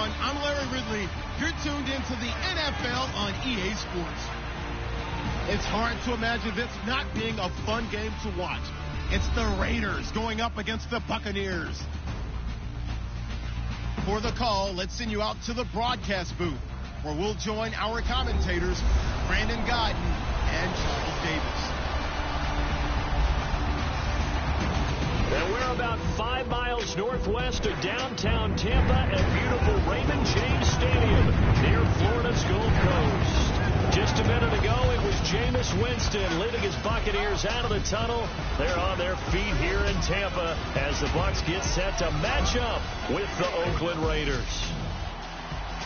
everyone. I'm Larry Ridley. You're tuned into the NFL on EA Sports. It's hard to imagine this not being a fun game to watch. It's the Raiders going up against the Buccaneers. For the call, let's send you out to the broadcast booth, where we'll join our commentators, Brandon Godden and Charles Davis. And we're about 5 miles northwest of downtown Tampa at beautiful Raymond James Stadium near Florida's Gulf Coast. Just a minute ago, it was Jameis Winston leading his Buccaneers out of the tunnel. They're on their feet here in Tampa as the Bucs get set to match up with the Oakland Raiders.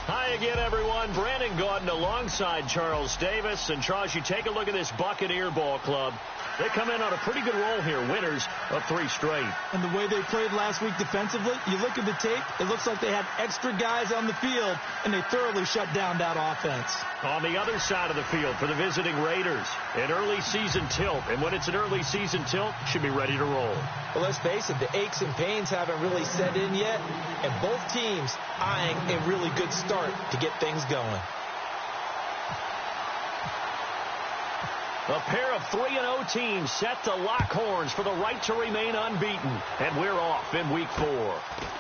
Hi again, everyone. Brandon Gaudin alongside Charles Davis. And, Charles, you take a look at this Buccaneer ball club. They come in on a pretty good roll here, winners of 3 straight. And the way they played last week defensively, you look at the tape, it looks like they had extra guys on the field, and they thoroughly shut down that offense. On the other side of the field for the visiting Raiders, an early season tilt. And when it's an early season tilt, should be ready to roll. Well, let's face it, the aches and pains haven't really set in yet, and both teams eyeing a really good start to get things going. A pair of 3-0 teams set to lock horns for the right to remain unbeaten. And we're off in week 4.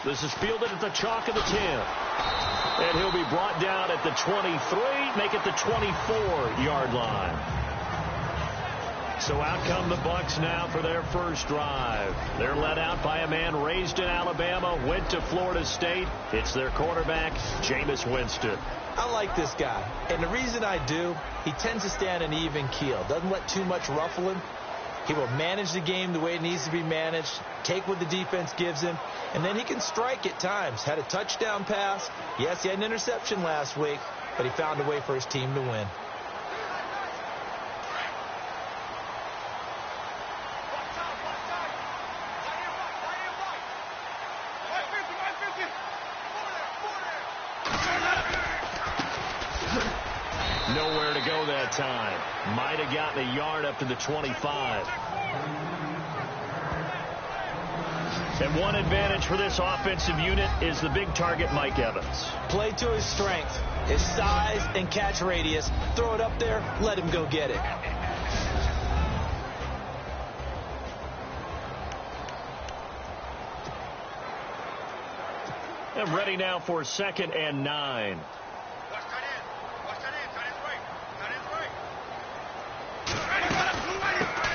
This is fielded at the chalk of the 10. And he'll be brought down at the 23, make it the 24-yard line. So out come the Bucs now for their first drive. They're led out by a man raised in Alabama, went to Florida State. It's their quarterback, Jameis Winston. I like this guy, and the reason I do, he tends to stay on an even keel. Doesn't let too much ruffle him. He will manage the game the way it needs to be managed, take what the defense gives him, and then he can strike at times. Had a touchdown pass. Yes, he had an interception last week, but he found a way for his team to win. Nowhere to go that time. Might have gotten a yard up to the 25. And one advantage for this offensive unit is the big target, Mike Evans. Play to his strength, his size and catch radius. Throw it up there, let him go get it. And ready now for 2nd and 9.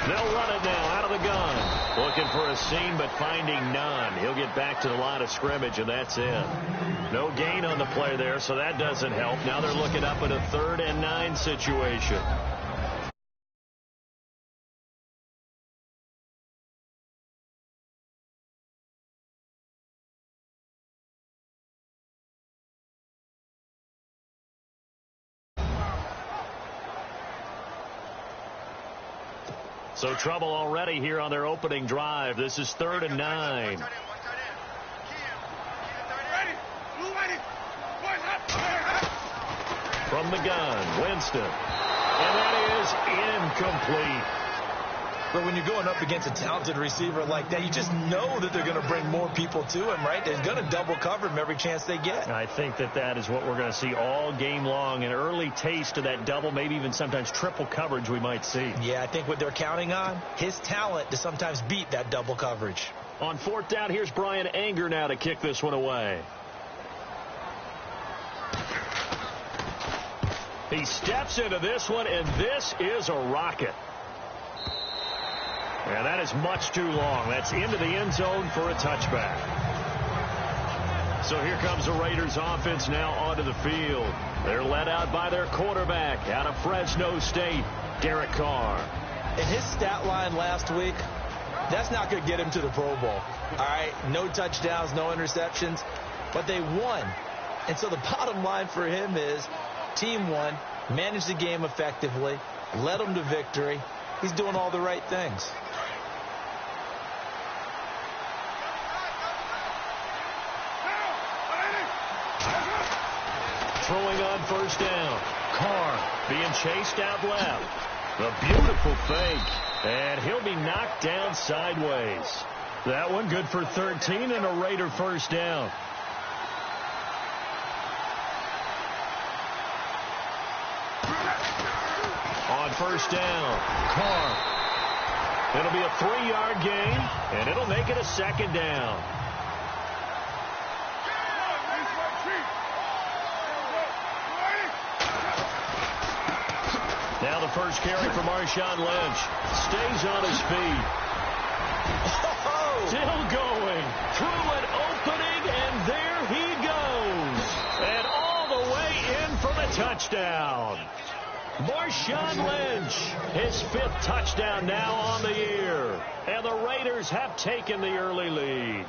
They'll run it now out of the gun. Looking for a seam, but finding none. He'll get back to the line of scrimmage, and that's it. No gain on the play there, so that doesn't help. Now they're looking up at a 3rd and 9 situation. So trouble already here on their opening drive. This is 3rd and 9. From the gun, Winston. And that is incomplete. But when you're going up against a talented receiver like that, you just know that they're going to bring more people to him, right? They're going to double cover him every chance they get. I think that is what we're going to see all game long. An early taste of that double, maybe even sometimes triple coverage we might see. Yeah, I think what they're counting on, his talent to sometimes beat that double coverage. On 4th down, here's Brian Anger now to kick this one away. He steps into this one, and this is a rocket. And that is much too long. That's into the end zone for a touchback. So here comes the Raiders offense now onto the field. They're led out by their quarterback out of Fresno State, Derek Carr. And his stat line last week, that's not going to get him to the Pro Bowl. All right, no touchdowns, no interceptions, but they won. And so the bottom line for him is team won, managed the game effectively, led them to victory. He's doing all the right things. Throwing on 1st down. Carr being chased out left. A beautiful fake. And he'll be knocked down sideways. That one good for 13 and a Raider 1st down. first down. Carr. It'll be a 3-yard gain, and it'll make it a second down. Now the first carry for Marshawn Lynch. Stays on his feet. Still going. Through an opening, and there he goes. And all the way in for the touchdown. Marshawn Lynch, his 5th touchdown now on the year. And the Raiders have taken the early lead.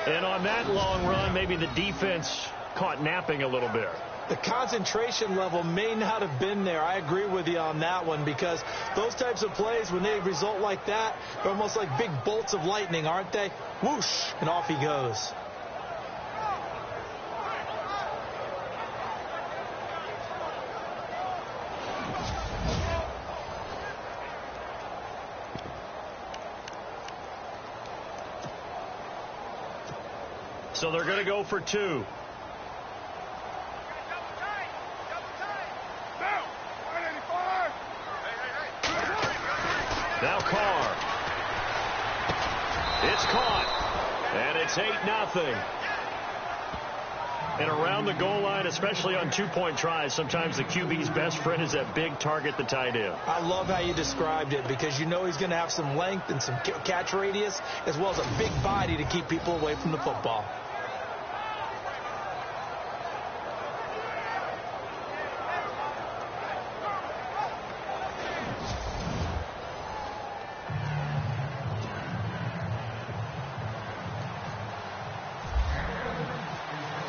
And on that long run, maybe the defense caught napping a little bit. The concentration level may not have been there. I agree with you on that one, because those types of plays, when they result like that, they're almost like big bolts of lightning, aren't they? Whoosh, and off he goes. So they're going to go for 2. Now Carr. It's caught. And it's 8-0. And around the goal line, especially on 2-point tries, sometimes the QB's best friend is that big target, the tight end. I love how you described it, because you know he's going to have some length and some catch radius, as well as a big body to keep people away from the football.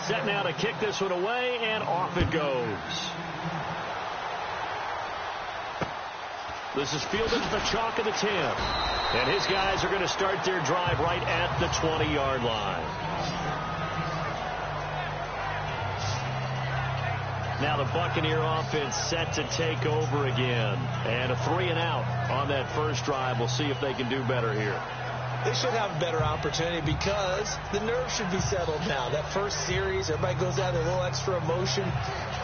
Set now to kick this one away, and off it goes. This is fielded at the chalk of the 10. And his guys are going to start their drive right at the 20-yard line. Now the Buccaneer offense set to take over again. And a 3-and-out on that first drive. We'll see if they can do better here. They should have a better opportunity, because the nerves should be settled now. That first series, everybody goes out with a little extra emotion.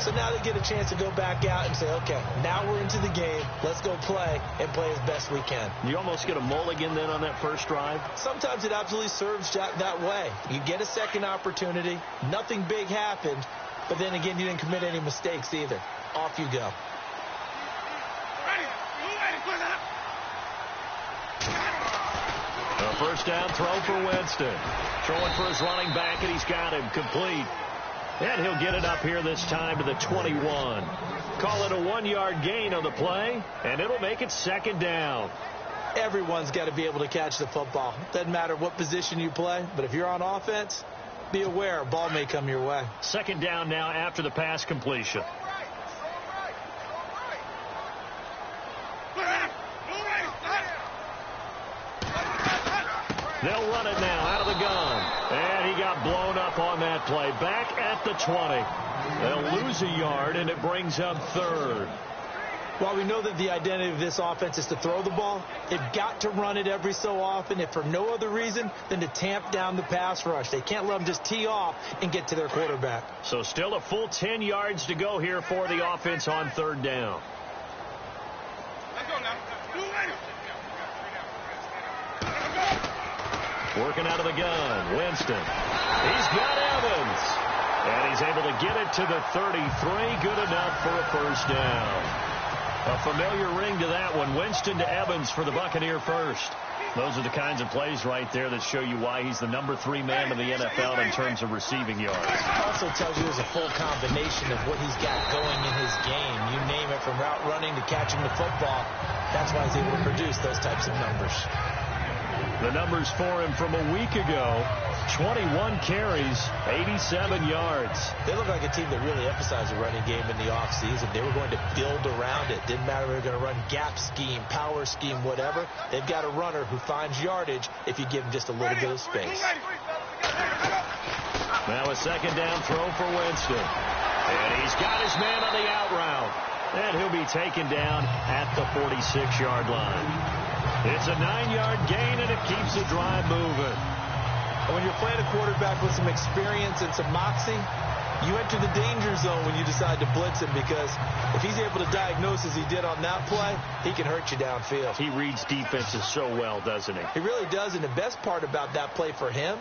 So now they get a chance to go back out and say, okay, now we're into the game. Let's go play and play as best we can. You almost get a mulligan then on that first drive? Sometimes it absolutely serves that way. You get a second opportunity. Nothing big happened. But then again, you didn't commit any mistakes either. Off you go. A first down throw for Winston. Throwing for his running back, and he's got him complete. And he'll get it up here this time to the 21. Call it a 1-yard gain on the play, and it'll make it second down. Everyone's got to be able to catch the football. Doesn't matter what position you play, but if you're on offense, be aware a ball may come your way. Second down now after the pass completion. They'll run it now out of the gun. And he got blown up on that play. Back at the 20. They'll lose a yard, and it brings up third. While we know that the identity of this offense is to throw the ball, they've got to run it every so often, if for no other reason than to tamp down the pass rush. They can't let them just tee off and get to their quarterback. So still a full 10 yards to go here for the offense on third down. Working out of the gun, Winston. He's got Evans. And he's able to get it to the 33. Good enough for a first down. A familiar ring to that one. Winston to Evans for the Buccaneer first. Those are the kinds of plays right there that show you why he's the number 3 man in the NFL in terms of receiving yards. Also tells you there's a full combination of what he's got going in his game. You name it, from route running to catching the football. That's why he's able to produce those types of numbers. The numbers for him from a week ago: 21 carries, 87 yards. They look like a team that really emphasized the running game in the offseason. They were going to build around it. Didn't matter if they were going to run gap scheme, power scheme, whatever. They've got a runner who finds yardage if you give him just a little bit of space. Now a second down throw for Winston. And he's got his man on the out route. And he'll be taken down at the 46-yard line. It's a 9-yard gain, and it keeps the drive moving. When you're playing a quarterback with some experience and some moxie, you enter the danger zone when you decide to blitz him, because if he's able to diagnose as he did on that play, he can hurt you downfield. He reads defenses so well, doesn't he? He really does, and the best part about that play for him,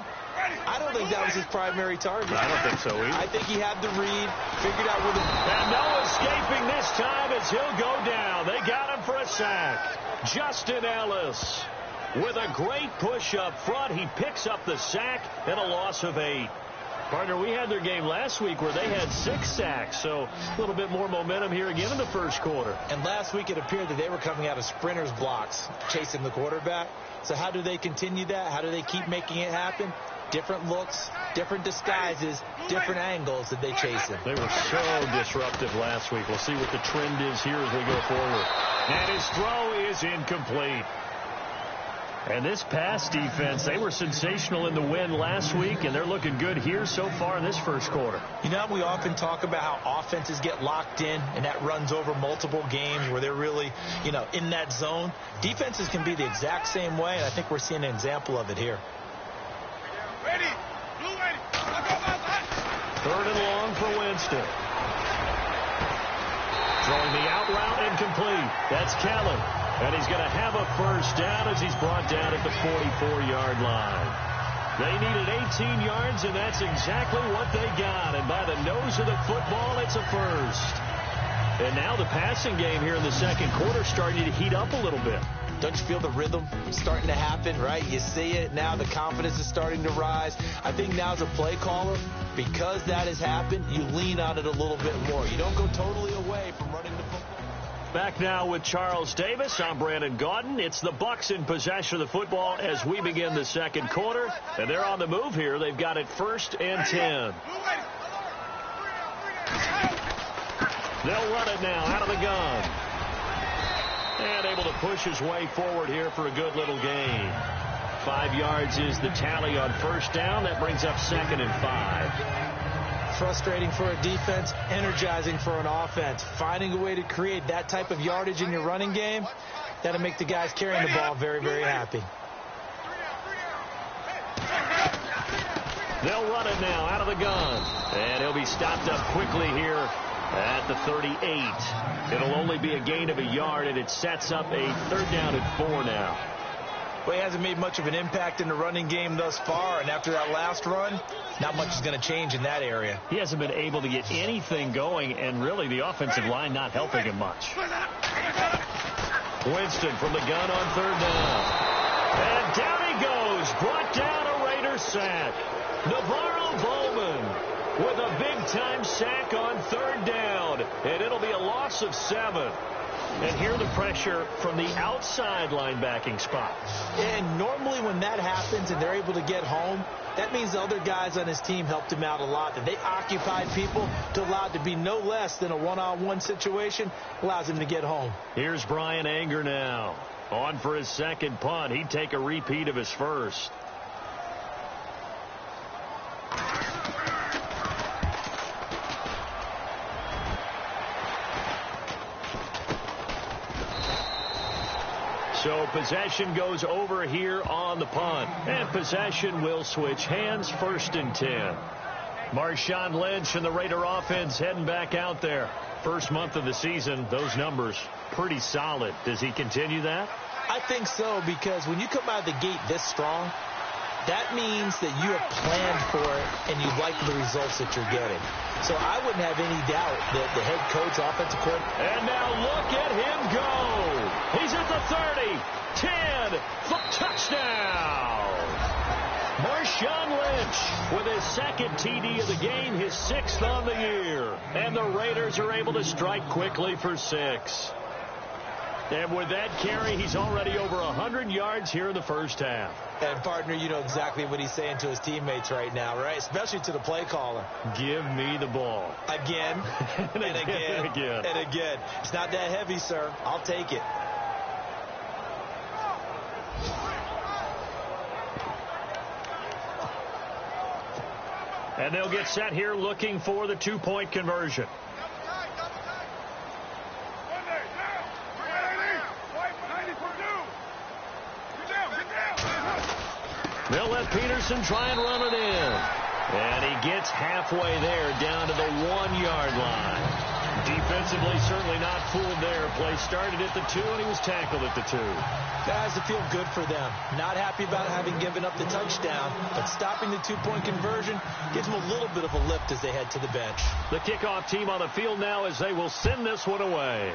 I don't think that was his primary target. I don't think so either. I think he had the read, figured out where the... And no escaping this time as he'll go down. They got him for a sack. Justin Ellis with a great push up front. He picks up the sack and a loss of 8. Partner, we had their game last week where they had 6 sacks, so a little bit more momentum here again in the first quarter. And last week it appeared that they were coming out of sprinters blocks, chasing the quarterback. So how do they continue that? How do they keep making it happen? Different looks, different disguises, different angles that they chase him. They were so disruptive last week. We'll see what the trend is here as we go forward. And his throw is incomplete. And this pass defense, they were sensational in the win last week, and they're looking good here so far in this first quarter. You know, we often talk about how offenses get locked in, and that runs over multiple games where they're really, in that zone. Defenses can be the exact same way, and I think we're seeing an example of it here. Third and long for Winston. Throwing the out route incomplete. That's Kellen. And he's going to have a first down as he's brought down at the 44-yard line. They needed 18 yards, and that's exactly what they got. And by the nose of the football, it's a first. And now the passing game here in the second quarter starting to heat up a little bit. Don't you feel the rhythm starting to happen, right? You see it now. The confidence is starting to rise. I think now as a play caller, because that has happened, you lean on it a little bit more. You don't go totally away from running the football. Back now with Charles Davis. I'm Brandon Gaudin. It's the Bucs in possession of the football as we begin the second quarter. And they're on the move here. They've got it 1st and 10. They'll run it now out of the gun. And able to push his way forward here for a good little gain. 5 yards is the tally on first down. That brings up 2nd and 5. Frustrating for a defense, energizing for an offense. Finding a way to create that type of yardage in your running game, that'll make the guys carrying the ball very, very happy. They'll run it now out of the gun. And he'll be stopped up quickly here at the 38. It'll only be a gain of a yard, and it sets up a 3rd down and 4 now. Well, he hasn't made much of an impact in the running game thus far, and after that last run, not much is going to change in that area. He hasn't been able to get anything going, and really the offensive line not helping him much. Winston from the gun on 3rd down. And down he goes. Brought down a Raiders sack. Navarro Bowman with a big-time sack on 3rd down, and it'll be a loss of 7. And here the pressure from the outside linebacking spot. And normally when that happens and they're able to get home, that means the other guys on his team helped him out a lot. That they occupied people to allow it to be no less than a one-on-one situation, allows him to get home. Here's Brian Anger now. On for his second punt. He'd take a repeat of his first. So possession goes over here on the punt. And possession will switch hands. 1st and 10. Marshawn Lynch and the Raider offense heading back out there. First month of the season, those numbers pretty solid. Does he continue that? I think so, because when you come out of the gate this strong, that means that you have planned for it and you like the results that you're getting. So I wouldn't have any doubt that the head coach, offensive coordinator. And now look at him go. He's at the 30, 10, for touchdown. Marshawn Lynch with his 2nd TD of the game, his 6th on the year. And the Raiders are able to strike quickly for 6. And with that carry, he's already over 100 yards here in the first half. And, partner, you know exactly what he's saying to his teammates right now, right? Especially to the play caller. Give me the ball. Again, and again, and again. It's not that heavy, sir. I'll take it. And they'll get set here looking for the 2-point conversion. They'll let Peterson try and run it in. And he gets halfway there, down to the 1-yard line. Defensively, certainly not fooled there. Play started at the 2, and he was tackled at the 2. That has to feel good for them. Not happy about having given up the touchdown, but stopping the 2-point conversion gives them a little bit of a lift as they head to the bench. The kickoff team on the field now as they will send this one away.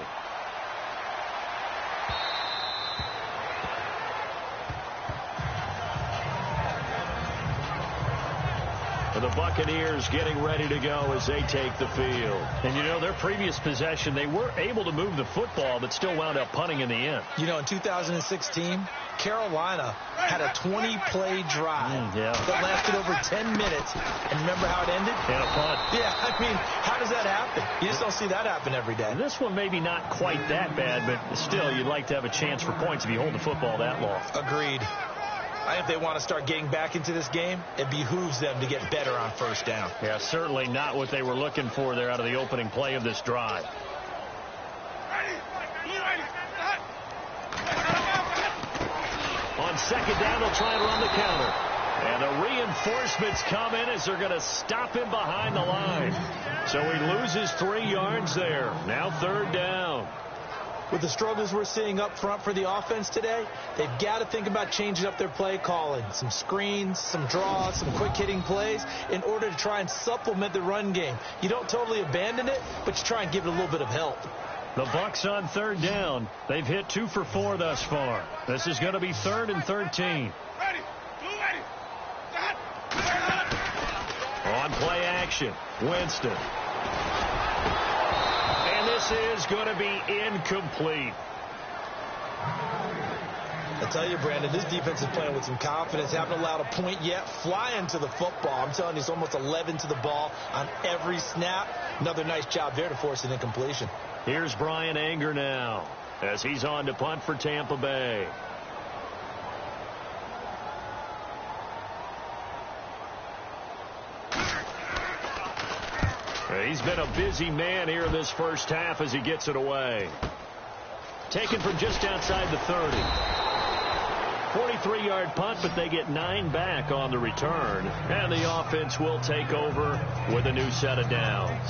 The Buccaneers getting ready to go as they take the field. And, you know, their previous possession, they were able to move the football, but still wound up punting in the end. You know, in 2016, Carolina had a 20-play drive that lasted over 10 minutes. And remember how it ended? And a punt. Yeah, I mean, how does that happen? You just don't see that happen every day. And this one maybe not quite that bad, but still, you'd like to have a chance for points if you hold the football that long. Agreed. I think if they want to start getting back into this game, it behooves them to get better on first down. Yeah, certainly not what they were looking for there out of the opening play of this drive. On second down, they'll try and run the counter. And the reinforcements come in as they're going to stop him behind the line. So he loses 3 yards there. Now third down. With the struggles we're seeing up front for the offense today, they've got to think about changing up their play calling. Some screens, some draws, some quick-hitting plays in order to try and supplement the run game. You don't totally abandon it, but you try and give it a little bit of help. The Bucs on third down. They've hit 2 for 4 thus far. This is going to be 3rd and 13. On play action, Winston. This is going to be incomplete. I tell you, Brandon, this defense is playing with some confidence. Haven't allowed a point yet. Flying to the football. I'm telling you, it's almost 11 to the ball on every snap. Another nice job there to force an incompletion. Here's Brian Anger now as he's on to punt for Tampa Bay. He's been a busy man here in this first half as he gets it away. Taken from just outside the 30. 43-yard punt, but they get 9 back on the return. And the offense will take over with a new set of downs.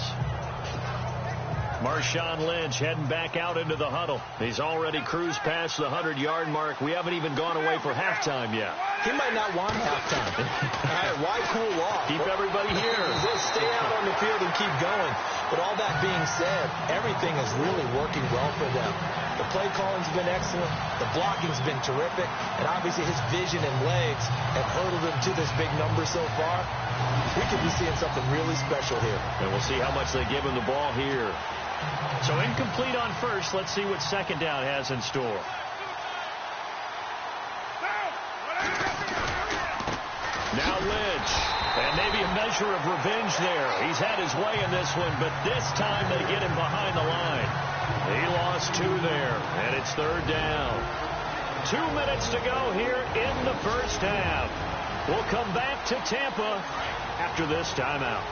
Marshawn Lynch heading back out into the huddle. He's already cruised past the 100-yard mark. We haven't even gone away for halftime yet. He might not want halftime. All right, why cool off? Keep everybody here. Just stay out on the field and keep going. But all that being said, everything is really working well for them. The play calling's been excellent. The blocking's been terrific. And obviously his vision and legs have hurdled him to this big number so far. We could be seeing something really special here. And we'll see how much they give him the ball here. So incomplete on first. Let's see what second down has in store. Now Lynch. And maybe a measure of revenge there. He's had his way in this one, but this time they get him behind the line. He lost 2 there, and it's third down. 2 minutes to go here in the first half. We'll come back to Tampa after this timeout.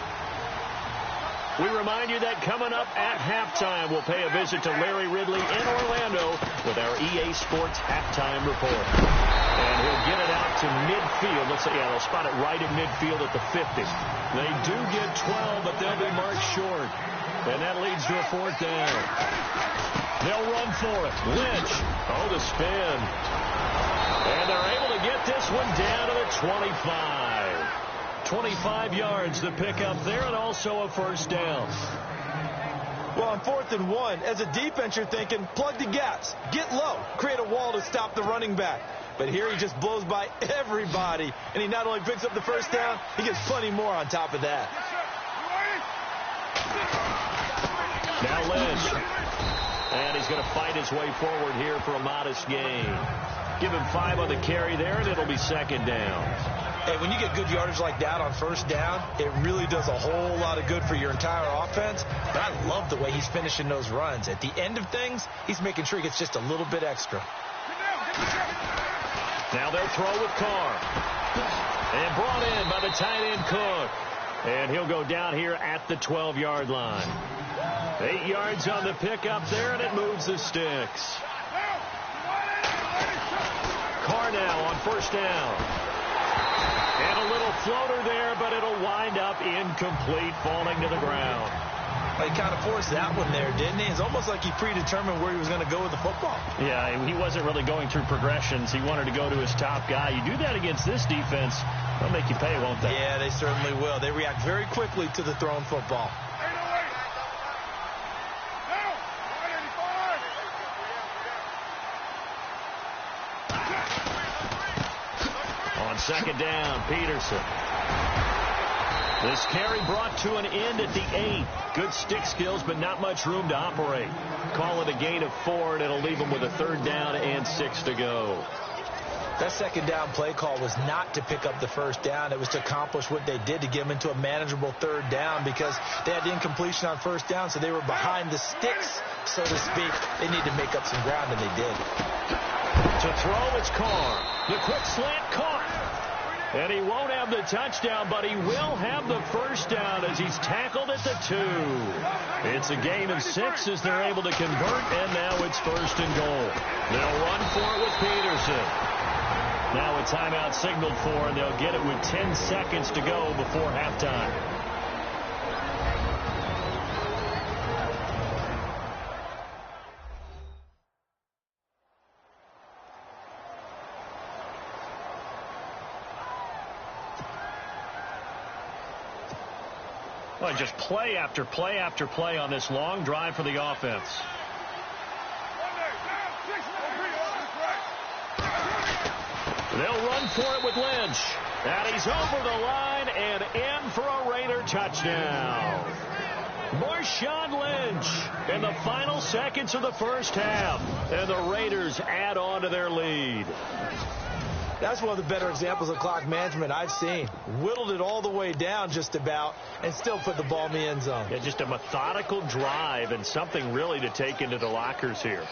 We remind you that coming up at halftime, we'll pay a visit to Larry Ridley in Orlando with our EA Sports halftime report. And he'll get it out to midfield. Let's say, they'll spot it right in midfield at the 50. They do get 12, but they'll be marked short. And that leads to a fourth down. They'll run for it. Lynch. Oh, the spin. And they're able to get this one down to the 25. 25 yards to pick up there, and also a first down. Well, on 4th and 1, as a defense, you're thinking, plug the gaps, get low, create a wall to stop the running back. But here he just blows by everybody, and he not only picks up the first down, he gets plenty more on top of that. Now Lynch. And he's going to fight his way forward here for a modest gain. Give him 5 on the carry there, and it'll be second down. Hey, when you get good yardage like that on first down, it really does a whole lot of good for your entire offense. But I love the way he's finishing those runs. At the end of things, he's making sure he gets just a little bit extra. Now they'll throw with Carr. And brought in by the tight end Cook. And he'll go down here at the 12-yard line. 8 yards on the pickup there, and it moves the sticks. Carr now on first down. floater there, but it'll wind up incomplete, falling to the ground. Well, he kind of forced that one there, didn't he? It's almost like he predetermined where he was going to go with the football. Yeah, he wasn't really going through progressions. He wanted to go to his top guy. You do that against this defense, they'll make you pay, won't they? Yeah, they certainly will. They react very quickly to the thrown football. On second down, Peterson. This carry brought to an end at the 8. Good stick skills, but not much room to operate. Call it a gain of 4, and it'll leave them with a 3rd down and 6 to go. That second down play call was not to pick up the 1st down. It was to accomplish what they did, to get them into a manageable 3rd down, because they had incompletion on 1st down, so they were behind the sticks, so to speak. They need to make up some ground, and they did. To throw, it's Carr. The quick slant caught. And he won't have the touchdown, but he will have the 1st down as he's tackled at the 2. It's a gain of 6 as they're able to convert, and now it's 1st and goal. They'll run for it with Peterson. Now a timeout signaled for, and they'll get it with 10 seconds to go before halftime. Well, just play after play after play on this long drive for the offense. They'll run for it with Lynch. And he's over the line and in for a Raider touchdown. Marshawn Lynch in the final seconds of the 1st half. And the Raiders add on to their lead. That's one of the better examples of clock management I've seen. Whittled it all the way down just about and still put the ball in the end zone. Yeah, just a methodical drive and something really to take into the lockers here.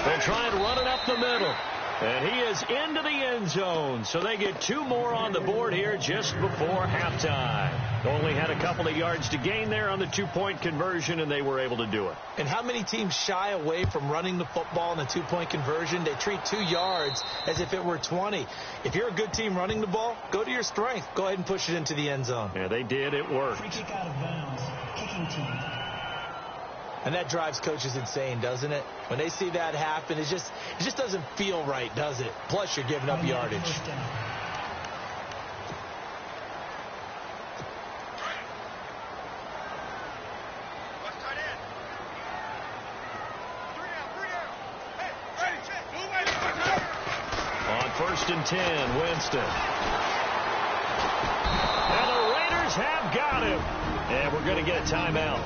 They'll try and run it up the middle. And he is into the end zone. So they get 2 more on the board here just before halftime. Only had a couple of yards to gain there on the 2-point conversion, and they were able to do it. And how many teams shy away from running the football in a 2-point conversion? They treat 2 yards as if it were 20. If you're a good team running the ball, go to your strength. Go ahead and push it into the end zone. Yeah, they did. It worked. Free kick out of bounds. Kicking team. And that drives coaches insane, doesn't it? When they see that happen, it just doesn't feel right, does it? Plus, you're giving up yardage. On 1st and 10, Winston. And the Raiders have got him. And we're going to get a timeout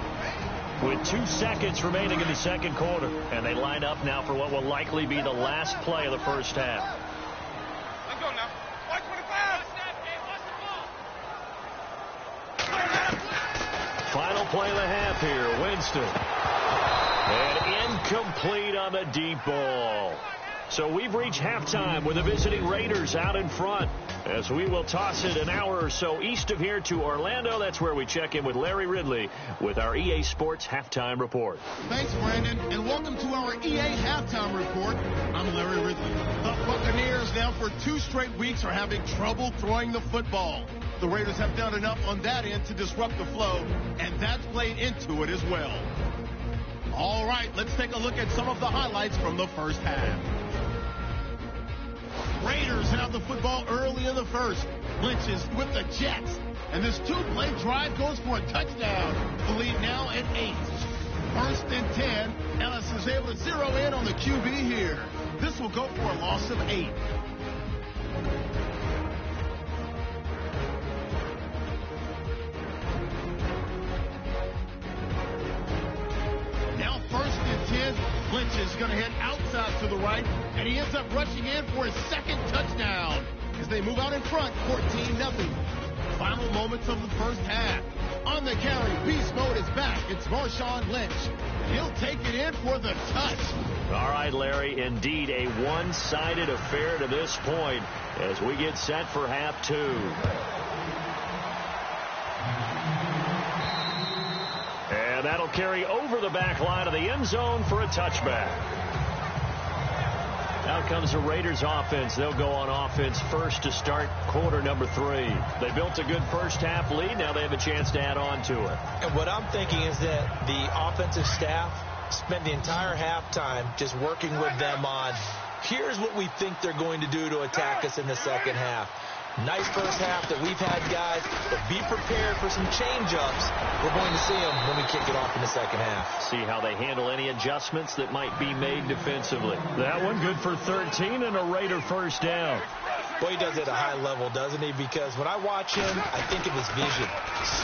with 2 seconds remaining in the 2nd quarter. And they line up now for what will likely be the last play of the 1st half. Let's go now. 125. Final play of the half here, Winston. And incomplete on the deep ball. So we've reached halftime with the visiting Raiders out in front, as we will toss it an hour or so east of here to Orlando. That's where we check in with Larry Ridley with our EA Sports Halftime Report. Thanks, Brandon, and welcome to our EA Halftime Report. I'm Larry Ridley. The Buccaneers now for 2 straight weeks are having trouble throwing the football. The Raiders have done enough on that end to disrupt the flow, and that's played into it as well. All right, let's take a look at some of the highlights from the 1st half. Raiders have the football early in the 1st. Lynch is with the Jets. And this 2-play drive goes for a touchdown. The lead now at 8. 1st and 10. Ellis is able to zero in on the QB here. This will go for a loss of 8. Now 1st and 10. Lynch is going to head outside to the right, and he ends up rushing in for his 2nd touchdown as they move out in front, 14-0. Final moments of the 1st half. On the carry, beast mode is back. It's Marshawn Lynch. He'll take it in for the touch. All right, Larry, indeed a one-sided affair to this point as we get set for half 2. And that'll carry over the back line of the end zone for a touchback. Out comes the Raiders offense. They'll go on offense first to start quarter number 3. They built a good first half lead. Now they have a chance to add on to it. And what I'm thinking is that the offensive staff spent the entire halftime just working with them on, here's what we think they're going to do to attack us in the second half. Nice first half that we've had, guys, but be prepared for some change-ups. We're going to see them when we kick it off in the second half. See how they handle any adjustments that might be made defensively. That one good for 13 and a Raider first down. Well, he does it at a high level, doesn't he? Because when I watch him, I think of his vision.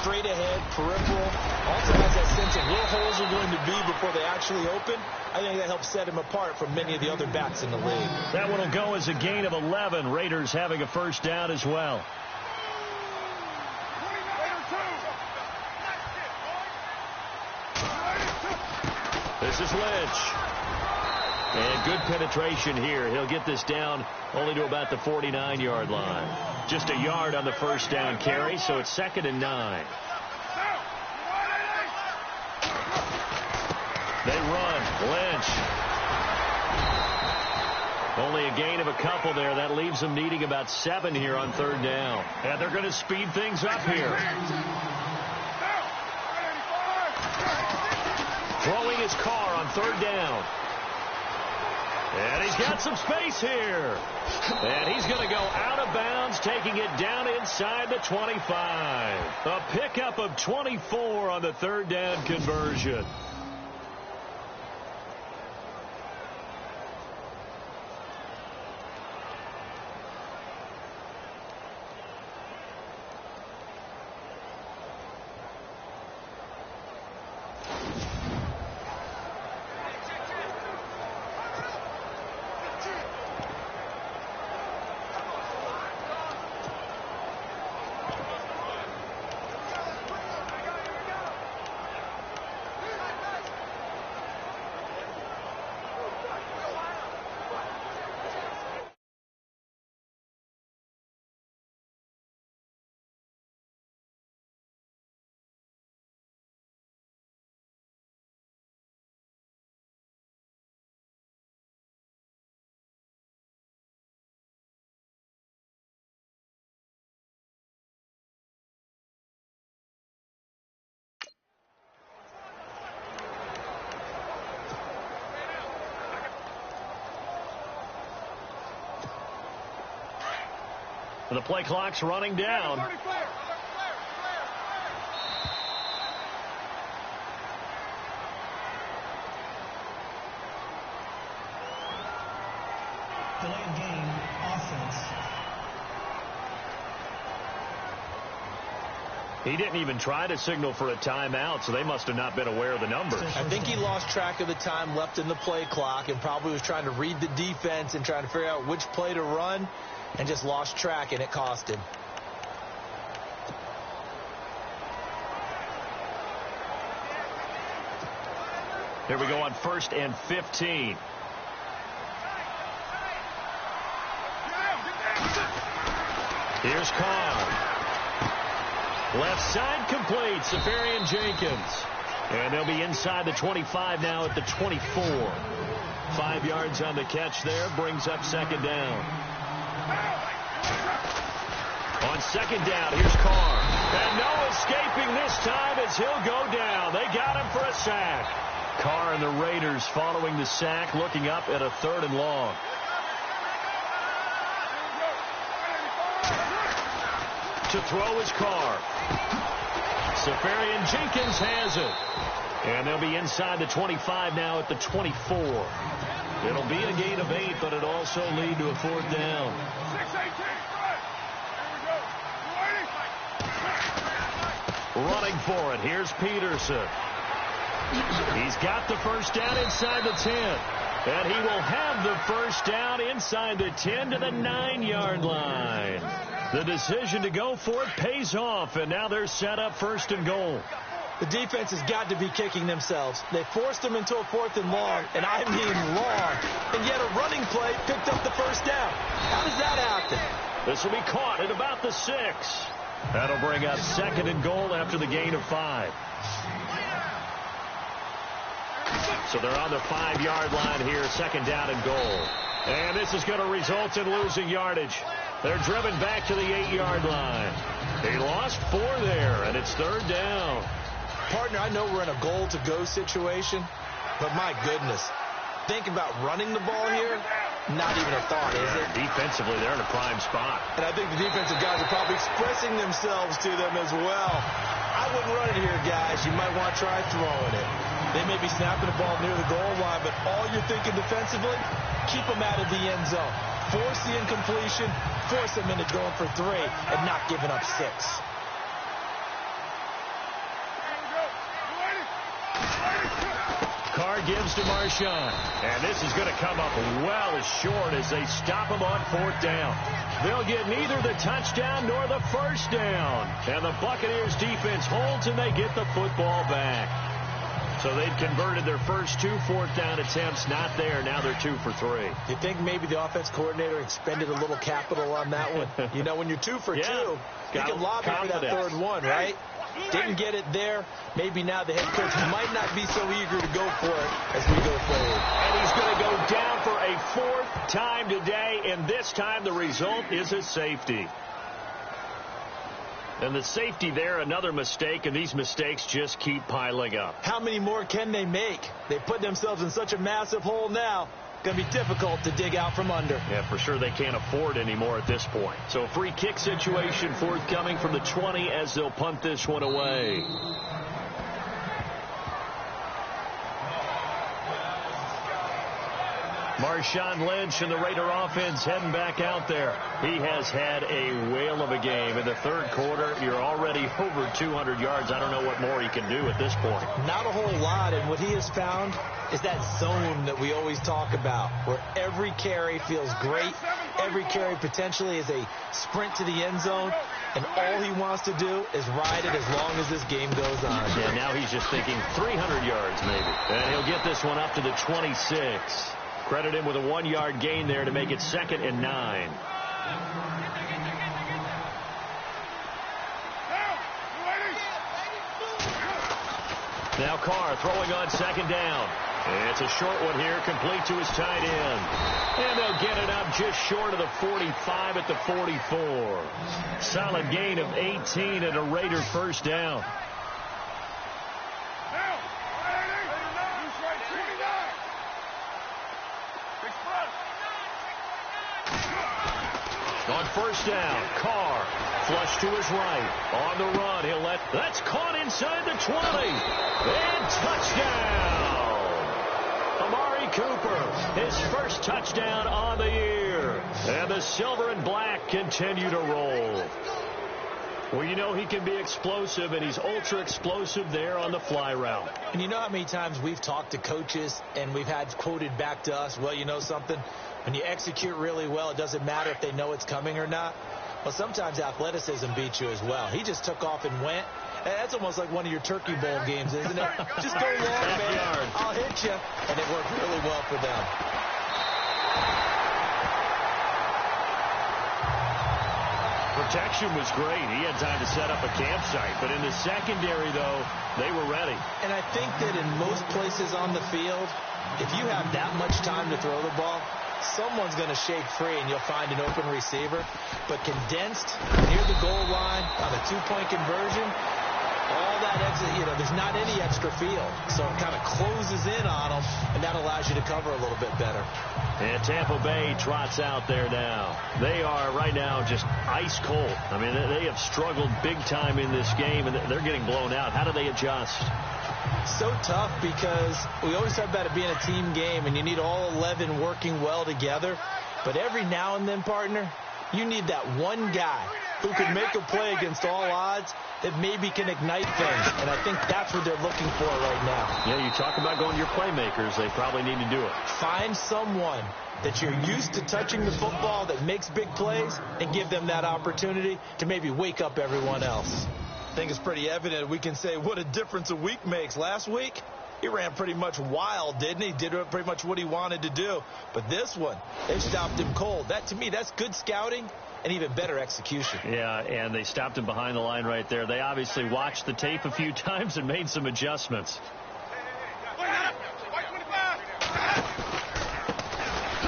Straight ahead, peripheral. Also has that sense of where holes are going to be before they actually open. I think that helps set him apart from many of the other backs in the league. That one will go as a gain of 11. Raiders having a first down as well. This is Lynch. And good penetration here. He'll get this down only to about the 49-yard line. Just a yard on the first down carry, so it's 2nd and 9. They run. Lynch. Only a gain of a couple there. That leaves them needing about 7 here on 3rd down. And they're going to speed things up here. Throwing his car on 3rd down. And he's got some space here. And he's going to go out of bounds, taking it down inside the 25. A pickup of 24 on the 3rd down conversion. The play clock's running down. Delayed game, offense. He didn't even try to signal for a timeout, so they must have not been aware of the numbers. I think he lost track of the time left in the play clock and probably was trying to read the defense and trying to figure out which play to run and just lost track, and it cost him. Here we go on 1st and 15. Here's Carr. Left side complete. Safarian Jenkins. And they'll be inside the 25 now at the 24. 5 yards on the catch there. Brings up 2nd down. On 2nd down, here's Carr. And no escaping this time as he'll go down. They got him for a sack. Carr and the Raiders following the sack, looking up at a 3rd and long. To throw is Carr. Safarian Jenkins has it. And they'll be inside the 25 now at the 24. It'll be a gain of 8, but it'll also lead to a 4th down. Running for it. Here's Peterson. He's got the first down inside the 10. And he will have the first down inside the 10 to the 9-yard line. The decision to go for it pays off, and now they're set up 1st and goal. The defense has got to be kicking themselves. They forced them into a 4th and long, and I mean long. And yet a running play picked up the first down. How does that happen? This will be caught at about the 6. That'll bring up 2nd and goal after the gain of 5. So they're on the 5-yard line here, 2nd down and goal. And this is going to result in losing yardage. They're driven back to the 8-yard line. They lost 4 there, and it's 3rd down. Partner, I know we're in a goal-to-go situation, but my goodness, think about running the ball here. Not even a thought, is it? Defensively, they're in a prime spot. And I think the defensive guys are probably expressing themselves to them as well. I wouldn't run it here, guys. You might want to try throwing it. They may be snapping the ball near the goal line, but all you're thinking defensively, keep them out of the end zone. Force the incompletion, force them into going for 3, and not giving up 6. Carr gives to Marshawn, and this is going to come up well as short as they stop him on 4th down. They'll get neither the touchdown nor the 1st down, and the Buccaneers defense holds and they get the football back. So they've converted their first 2 4th down attempts, not there. Now they're 2 for 3. You think maybe the offense coordinator expended a little capital on that one? You know, when you're 2 for 2, you can lob it for that 3rd one, right? Didn't get it there. Maybe now the head coach might not be so eager to go for it as we go forward. And he's going to go down for a 4th time today, and this time the result is a safety. And the safety there, another mistake, and these mistakes just keep piling up. How many more can they make? They put themselves in such a massive hole now. Going to be difficult to dig out from under. Yeah, for sure they can't afford any more at this point. So a free kick situation forthcoming from the 20 as they'll punt this one away. Marshawn Lynch and the Raider offense heading back out there. He has had a whale of a game. In the 3rd quarter, you're already over 200 yards. I don't know what more he can do at this point. Not a whole lot, and what he has found is that zone that we always talk about, where every carry feels great. Every carry potentially is a sprint to the end zone, and all he wants to do is ride it as long as this game goes on. Yeah, now he's just thinking 300 yards maybe. And he'll get this one up to the 26. Credit him with a 1-yard gain there to make it 2nd and 9. Now Carr throwing on 2nd down. It's a short one here, complete to his tight end. And they'll get it up just short of the 45 at the 44. Solid gain of 18 and a Raider 1st down. On 1st down, Carr flush to his right. On the run, that's caught inside the 20. And touchdown! Amari Cooper, his first touchdown on the year. And the silver and black continue to roll. Well, you know he can be explosive, and he's ultra explosive there on the fly route. And you know how many times we've talked to coaches and we've had quoted back to us, well, you know something? When you execute really well, it doesn't matter if they know it's coming or not. Well, sometimes athleticism beats you as well. He just took off and went. That's almost like one of your Turkey Bowl games, isn't it? Just go long, man. I'll hit you. And it worked really well for them. Protection was great. He had time to set up a campsite. But in the secondary, though, they were ready. And I think that in most places on the field, if you have that much time to throw the ball, someone's going to shake free and you'll find an open receiver. But condensed near the goal line on a 2-point conversion, all that exit, there's not any extra field. So it kind of closes in on them, and that allows you to cover a little bit better. And Tampa Bay trots out there now. They are right now just ice cold. I mean, they have struggled big time in this game, and they're getting blown out. How do they adjust? So tough because we always talk about it being a team game, and you need all 11 working well together. But every now and then, partner, you need that one guy who can make a play against all odds that maybe can ignite things. And I think that's what they're looking for right now. Yeah, you talk about going to your playmakers. They probably need to do it. Find someone that you're used to touching the football that makes big plays and give them that opportunity to maybe wake up everyone else. I think it's pretty evident we can say what a difference a week makes. Last week, he ran pretty much wild, didn't he? Did pretty much what he wanted to do. But this one, they stopped him cold. That, to me, that's good scouting and even better execution. Yeah, and they stopped him behind the line right there. They obviously watched the tape a few times and made some adjustments.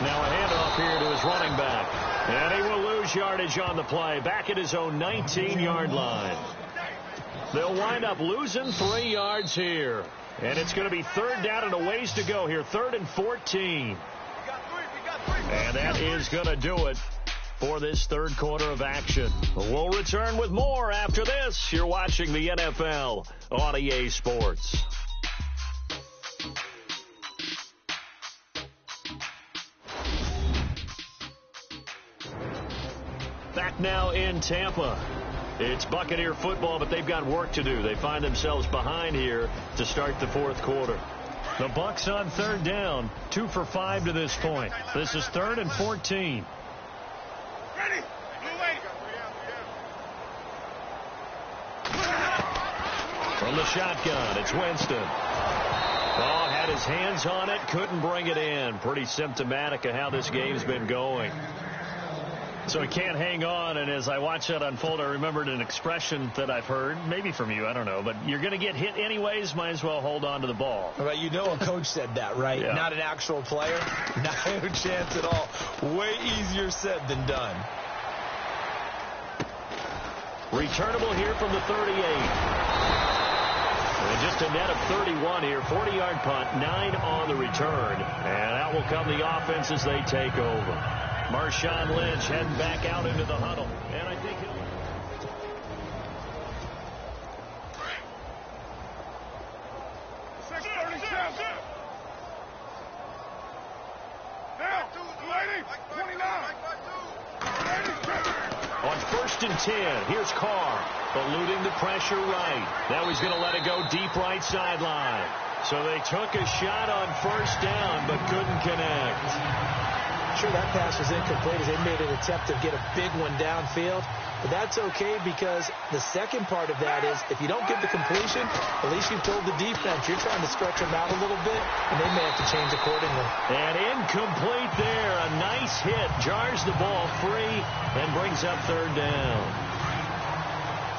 Now a handoff here to his running back. And he will lose yardage on the play. Back at his own 19-yard line. They'll wind up losing 3 yards here. And it's going to be 3rd down and a ways to go here. 3rd and 14. And that is going to do it for this 3rd quarter of action. We'll return with more after this. You're watching the NFL on EA Sports. Back now in Tampa. It's Buccaneer football, but they've got work to do. They find themselves behind here to start the 4th quarter. The Bucs on 3rd down, 2 for 5 to this point. This is 3rd and 14. Ready? From the shotgun, it's Winston. Oh, had his hands on it, couldn't bring it in. Pretty symptomatic of how this game's been going. So he can't hang on, and as I watch that unfold, I remembered an expression that I've heard, maybe from you, I don't know, but you're going to get hit anyways, might as well hold on to the ball. Well, you know a coach said that, right? Yeah. Not an actual player. No chance at all. Way easier said than done. Returnable here from the 38. And just a net of 31 here, 40-yard punt, 9 on the return. And out will come the offense as they take over. Marshawn Lynch heading back out into the huddle. And I think he'll... On 1st and 10, here's Carr, eluding the pressure right. Now he's going to let it go deep right sideline. So they took a shot on 1st down, but couldn't connect. Sure, that pass was incomplete as they made an attempt to get a big one downfield. But that's okay because the second part of that is if you don't get the completion, at least you've told the defense you're trying to stretch them out a little bit, and they may have to change accordingly. And incomplete there. A nice hit. Jars the ball free and brings up 3rd down.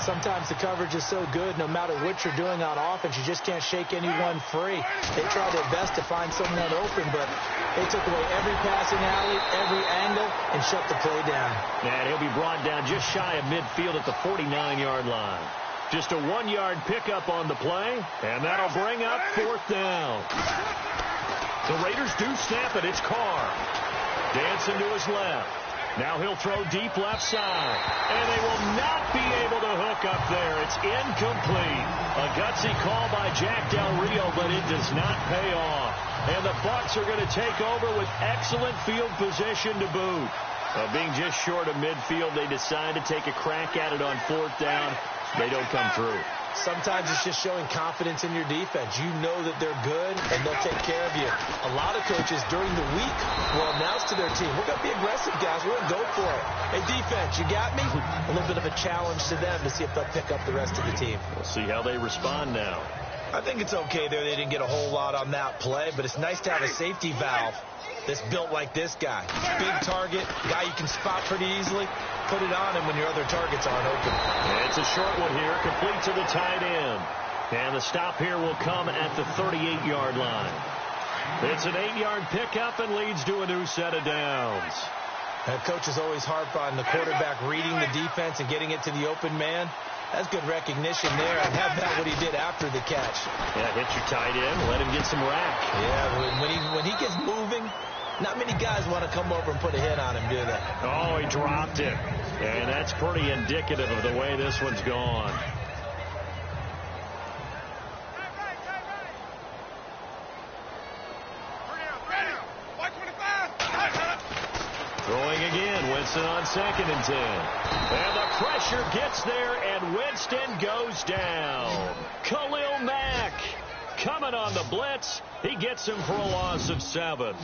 Sometimes the coverage is so good, no matter what you're doing on offense, you just can't shake anyone free. They try their best to find someone open, but they took away every passing alley, every angle, and shut the play down. And he'll be brought down just shy of midfield at the 49-yard line. Just a 1-yard pickup on the play, and that'll bring up 4th down. The Raiders do snap it. It's Carr. Dancing to his left. Now he'll throw deep left side. And they will not be able to hook up there. It's incomplete. A gutsy call by Jack Del Rio, but it does not pay off. And the Bucs are going to take over with excellent field position to boot. Being just short of midfield, they decide to take a crack at it on 4th down. They don't come through. Sometimes it's just showing confidence in your defense. You know that they're good, and they'll take care of you. A lot of coaches during the week will announce to their team, we're going to be aggressive, guys. We're going to go for it. Hey, defense, you got me? A little bit of a challenge to them to see if they'll pick up the rest of the team. We'll see how they respond now. I think it's okay there. They didn't get a whole lot on that play, but it's nice to have a safety valve that's built like this guy. Big target, guy you can spot pretty easily. Put it on him when your other targets aren't open. And it's a short one here, complete to the tight end. And the stop here will come at the 38-yard line. It's an 8-yard pickup and leads to a new set of downs. Coaches always harp on the quarterback reading the defense and getting it to the open man. That's good recognition there, and have that what he did after the catch. Yeah, hit your tight end, let him get some rack. Yeah, when he gets moving, not many guys want to come over and put a hit on him, do they? Oh, he dropped it. And that's pretty indicative of the way this one's gone. Throwing again, Winston on 2nd and 10. And the pressure gets there, and Winston goes down. Khalil Mack coming on the blitz. He gets him for a loss of 7.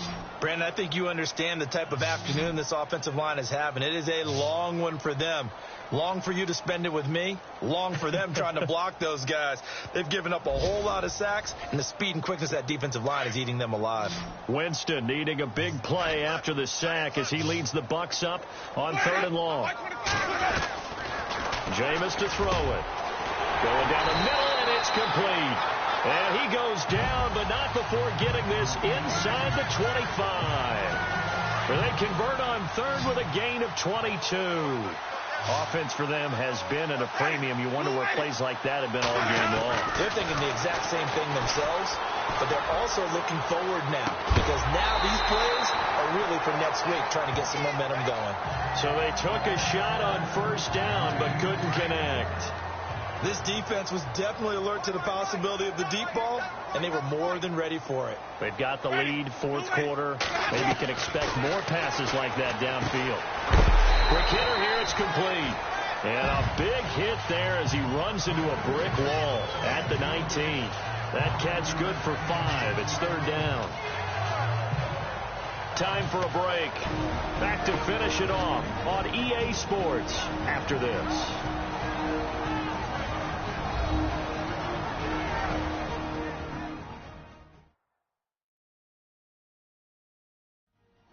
Brandon, I think you understand the type of afternoon this offensive line is having. It is a long one for them. Long for you to spend it with me. Long for them trying to block those guys. They've given up a whole lot of sacks, and the speed and quickness of that defensive line is eating them alive. Winston needing a big play after the sack as he leads the Bucs up on 3rd and long. Jameis to throw it. Going down the middle, and it's complete. And he goes down, but not before getting this inside the 25. They convert on third with a gain of 22. Offense for them has been at a premium. You wonder where plays like that have been all game long. They're thinking the exact same thing themselves, but they're also looking forward now because now these plays are really for next week, trying to get some momentum going. So they took a shot on first down but couldn't connect. This defense was definitely alert to the possibility of the deep ball, and they were more than ready for it. They've got the lead, fourth quarter. Maybe can expect more passes like that downfield. Quick hitter here, it's complete. And a big hit there as he runs into a brick wall at the 19. That catch good for 5. It's third down. Time for a break. Back to finish it off on EA Sports after this.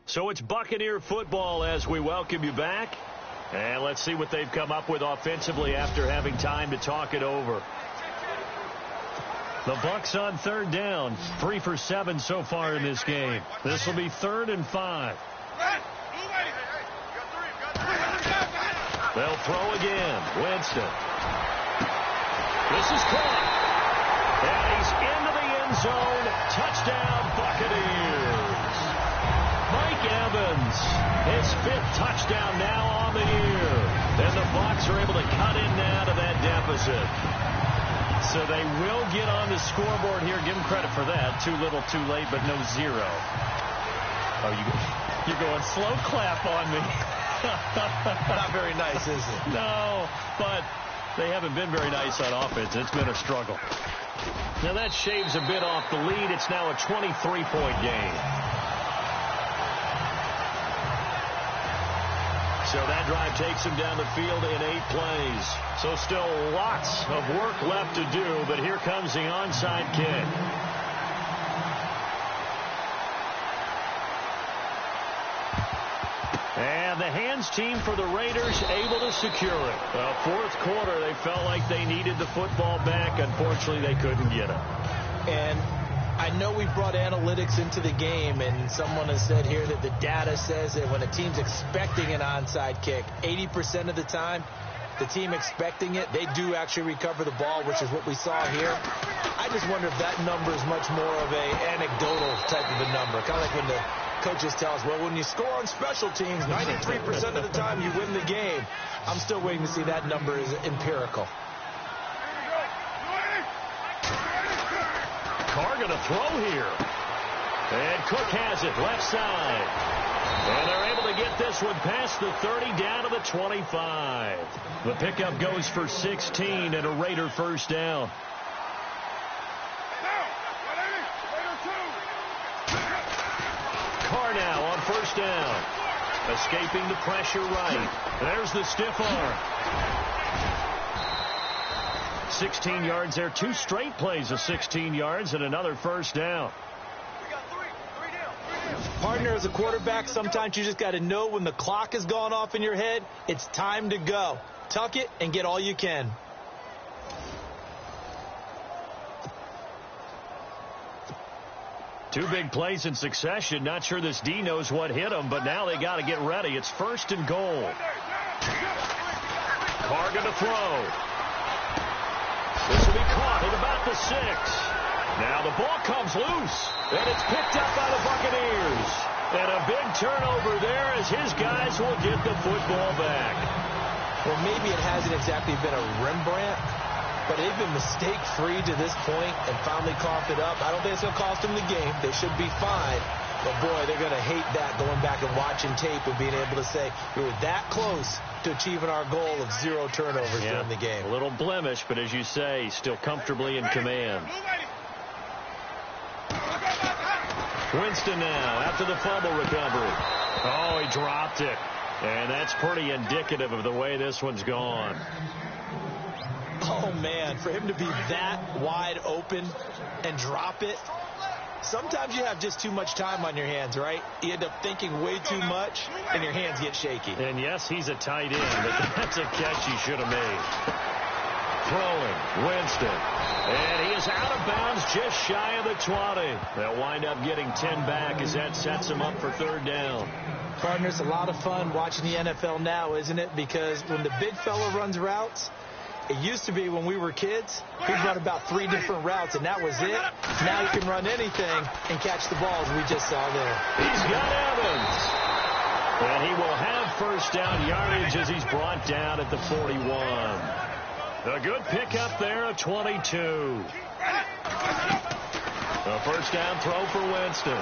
So it's Buccaneer football as we welcome you back. And let's see what they've come up with offensively after having time to talk it over. The Bucs on third down. 3 for 7 so far in this game. This will be 3rd and 5. They'll throw again. Winston. This is caught. And he's into the end zone. Touchdown, Buccaneers. Mike Evans, his 5th touchdown now on the year. And the Bucs are able to cut in now to that deficit. So they will get on the scoreboard here. Give them credit for that. Too little, too late, but no 0. Oh, you're going slow clap on me. Not very nice, is it? No, but they haven't been very nice on offense. It's been a struggle. Now that shaves a bit off the lead. It's now a 23-point game. So that drive takes him down the field in 8 plays. So still lots of work left to do, but here comes the onside kick. And the hands team for the Raiders able to secure it. Well, fourth quarter, they felt like they needed the football back. Unfortunately, they couldn't get it. And I know we brought analytics into the game, and someone has said here that the data says that when a team's expecting an onside kick, 80% of the time, the team expecting it, they do actually recover the ball, which is what we saw here. I just wonder if that number is much more of a anecdotal type of a number. Kind of like when the coaches tell us, well, when you score on special teams, 93% of the time you win the game. I'm still waiting to see that number is empirical. Carr going to throw here. And Cook has it left side. And they're able to get this one past the 30 down to the 25. The pickup goes for 16 and a Raider first down. Carr now on first down. Escaping the pressure right. There's the stiff arm. 16 yards there. 2 straight plays of 16 yards and another first down. Partner, as a quarterback, sometimes you just got to know when the clock has gone off in your head, it's time to go. Tuck it and get all you can. Two big plays in succession. Not sure this D knows what hit him, but now they got to get ready. It's 1st and goal. Carr going to throw. This will be caught at about the 6. Now the ball comes loose, and it's picked up by the Buccaneers. And a big turnover there as his guys will get the football back. Well, maybe it hasn't exactly been a Rembrandt, but they've been mistake-free to this point and finally coughed it up. I don't think it's going to cost them the game. They should be fine. But, boy, they're going to hate that, going back and watching tape and being able to say, we were that close to achieving our goal of 0 turnovers during the game. A little blemish, but as you say, still comfortably in command. Winston now after the fumble recovery. Oh, he dropped it. And that's pretty indicative of the way this one's gone. Oh, man, for him to be that wide open and drop it. Sometimes you have just too much time on your hands, right? You end up thinking way too much, and your hands get shaky. And, yes, he's a tight end, but that's a catch he should have made. Throwing, Winston. And he is out of bounds just shy of the 20. They'll wind up getting 10 back as that sets him up for third down. Partners, a lot of fun watching the NFL now, isn't it? Because when the big fella runs routes, it used to be when we were kids, he'd run about 3 different routes, and that was it. Now he can run anything and catch the balls we just saw there. He's got Evans. And he will have first down yardage as he's brought down at the 41. A good pickup there at 22. A first down throw for Winston.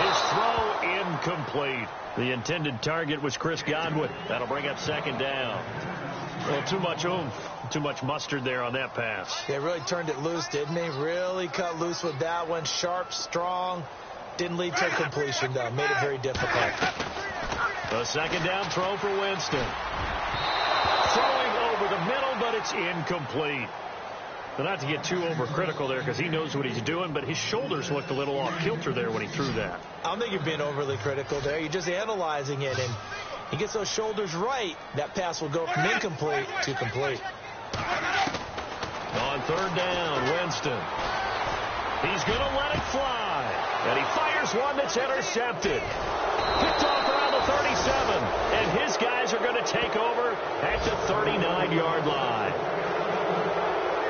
His throw incomplete. The intended target was Chris Godwin. That'll bring up second down. Well, too much oomph, too much mustard there on that pass. They really turned it loose, didn't he? Really cut loose with that one. Sharp, strong. Didn't lead to completion, though. Made it very difficult. A second down throw for Winston. Throwing over the middle, but it's incomplete. Well, not to get too overcritical there because he knows what he's doing, but his shoulders looked a little off kilter there when he threw that. I don't think you're being overly critical there. You're just analyzing it, and he gets those shoulders right. That pass will go from incomplete to complete. On third down, Winston. He's going to let it fly. And he fires one that's intercepted. Picked off around the 37. And his guys are going to take over at the 39-yard line.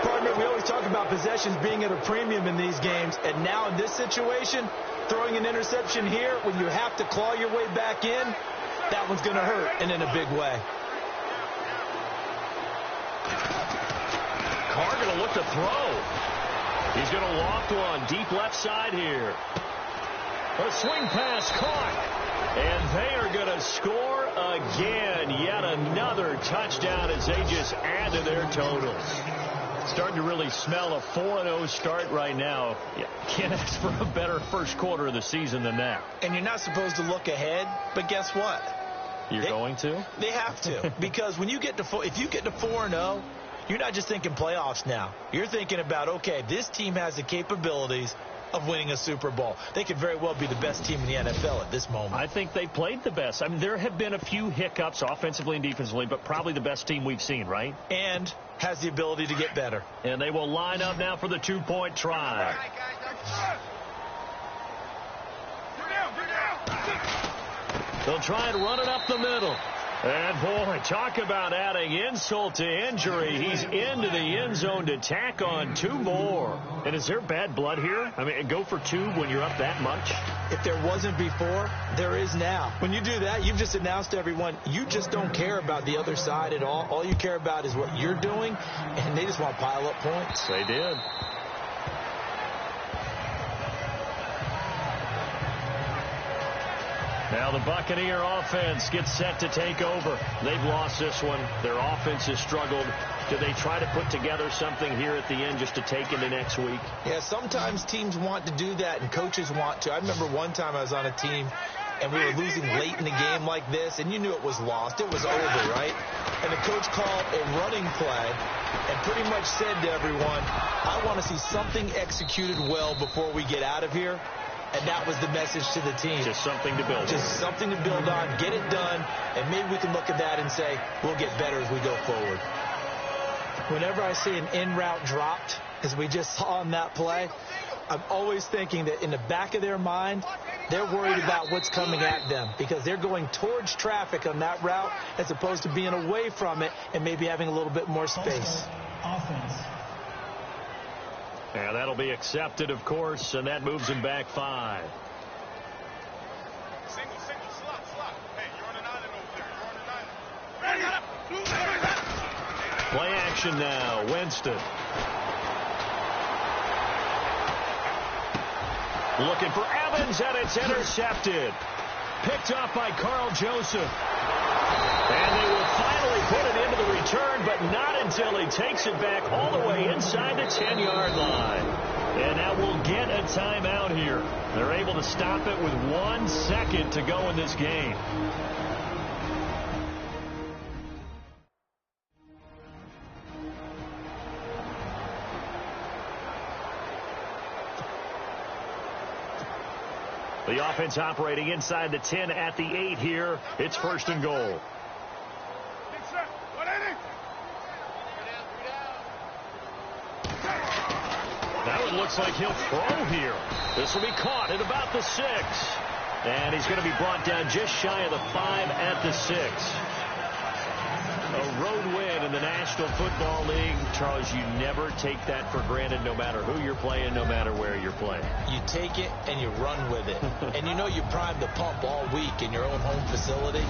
Partner, we always talk about possessions being at a premium in these games. And now in this situation, throwing an interception here when you have to claw your way back in, that one's going to hurt, and in a big way. Carr going to look to throw. He's going to loft one deep left side here. A swing pass caught. And they are going to score again. Yet another touchdown as they just add to their totals. Starting to really smell a 4-0 start right now. You can't ask for a better first quarter of the season than that. And you're not supposed to look ahead, but guess what? You're going to? They have to. Because when you get to if you get to 4-0, you're not just thinking playoffs now. You're thinking about, okay, this team has the capabilities of winning a Super Bowl. They could very well be the best team in the NFL at this moment. I think they played the best. I mean, there have been a few hiccups offensively and defensively, but probably the best team we've seen, right? And has the ability to get better. And they will line up now for the two-point try. They'll try and run it up the middle. And, boy, talk about adding insult to injury. He's into the end zone to tack on 2 more. And is there bad blood here? I mean, go for 2 when you're up that much? If there wasn't before, there is now. When you do that, you've just announced to everyone, you just don't care about the other side at all. All you care about is what you're doing, and they just want to pile up points. They did. Now the Buccaneer offense gets set to take over. They've lost this one. Their offense has struggled. Do they try to put together something here at the end just to take into next week? Yeah, sometimes teams want to do that and coaches want to. I remember one time I was on a team and we were losing late in the game like this, and you knew it was lost. It was over, right? And the coach called a running play and pretty much said to everyone, I want to see something executed well before we get out of here. And that was the message to the team. Just something to build on. Just something to build on, get it done, and maybe we can look at that and say, we'll get better as we go forward. Whenever I see an in-route dropped, as we just saw on that play, I'm always thinking that in the back of their mind, they're worried about what's coming at them because they're going towards traffic on that route as opposed to being away from it and maybe having a little bit more space. Offense. And that'll be accepted, of course, and that moves him back 5. Single, slot. Hey, you're on an island over there. You're on an island. Play action now. Winston. Looking for Evans, and it's intercepted. Picked off by Carl Joseph. And they will finally put it into the return, but not until he takes it back all the way inside the 10-yard line. And now we'll get a timeout here. They're able to stop it with 1 second to go in this game. The offense operating inside the 10 at the 8 here. It's 1st and goal. looks like he'll throw here. This will be caught at about the 6. And he's going to be brought down just shy of the 5 at the 6. A road win in the National Football League. Charles, you never take that for granted no matter who you're playing, no matter where you're playing. You take it and you run with it. And you know you primed the pump all week in your own home facility.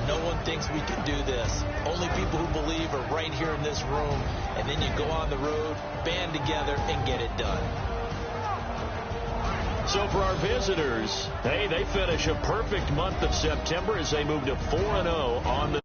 No one thinks we can do this. Only people who believe are right here in this room. And then you go on the road, band together, and get it done. So for our visitors, hey, they finish a perfect month of September as they move to 4-0 on the